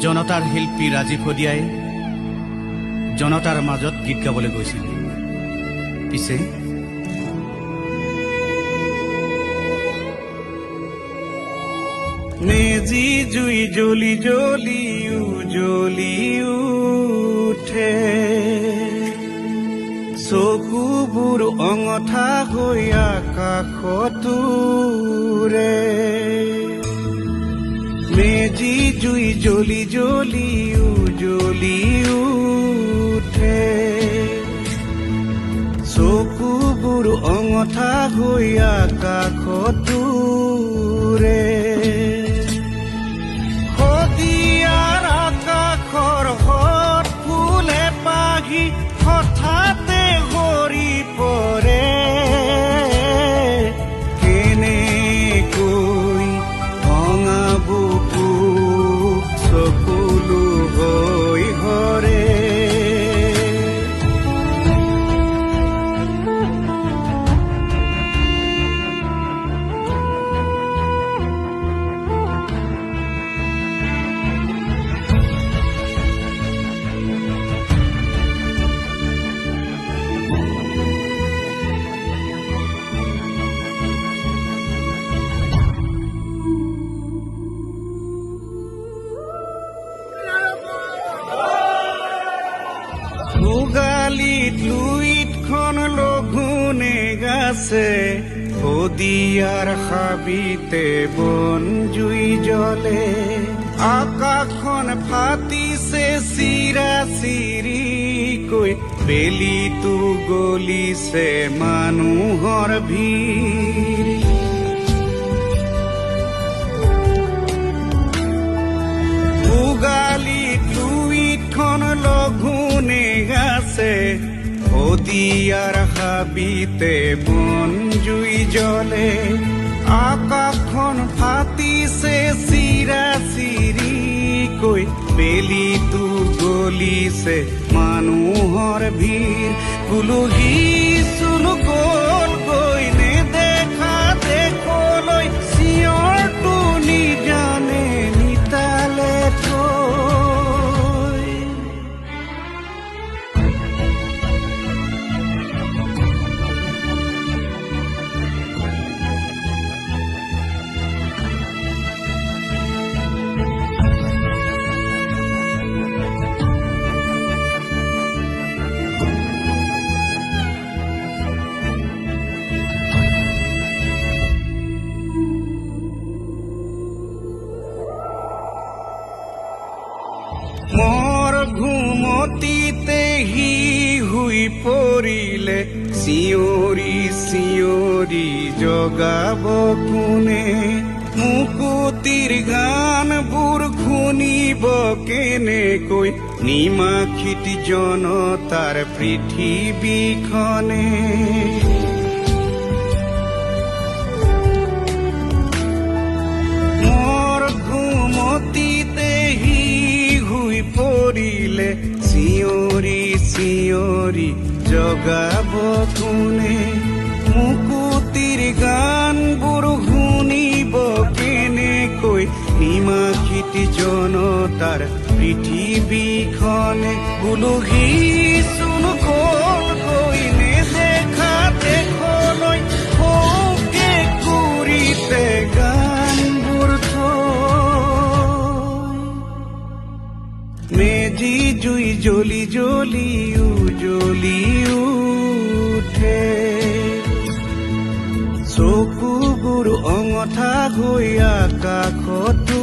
জনতাৰ শিল্পী ৰাজীৱ শদিয়াই জনতাৰ মাজত গীত গাবলৈ গৈছিল। পিছে মেজি জুই জ্বলি জ্বলি জ্বলি উঠে, চকুবোৰ অঙঠা হৈ আকাশতোৰে। মেজি জুই জ্বলি জ্বলি জ্বলি উঠে, চকুবোৰ অঙঠা হৈ আকাশতোৰে। শদিয়াৰ আকাশৰ হত ফুলে পাহি হঠাতে সৰি পৰে। কেনেকৈ ভঙা বুকু চকুলো হৈ হৰে। ভোগালীত লুইতখন লঘোনে গাছে, শদিয়াৰ হাবিতে বন জুই জ্বলে। আকাশখন ফাটিছে চিৰা চিৰিকৈ, বেলিটো গলিছে মানুহৰ ভিৰ। ভোগালীত লুইতখন লঘোনে গাছে, শদিয়াৰ হাবিতে বন জুই জ্বলে। আকাশখন ফাটিছে চিৰা চিৰিকৈ, বেলিটো গলিছে মানুহৰ ভিৰ। কুলুহী চুলু গল গৈ নেদেখা দেশলৈ, চিঞৰটো নিজানে নিতালে থৈ। মোৰ ঘুমতিতে সি শুই পৰিলে, চিঞৰি চিঞৰি জগাব কোনে। মুকুতিৰ গানবোৰ শুনিব কেনেকৈ, নিমাখিত জনতাৰ পৃথিৱীখনে। মোৰ ঘুমতিতে সি শুই পৰিলে, চিঞৰি চিঞৰি জগাব কোনে। মুকুতিৰ গানবোৰ শুনিব কেনেকৈ, নিমাখিত জনতাৰ পৃথিৱীখনে। উলুহি চুলু গল গৈ নেদেখা দেশলৈ, সৌকে কুৰিতে গানবোৰ থৈ। মেজি জুই জ্বলি জ্বলি জ্বলি উঠে, চকুবোৰ অঙঠা হৈ আকাশতো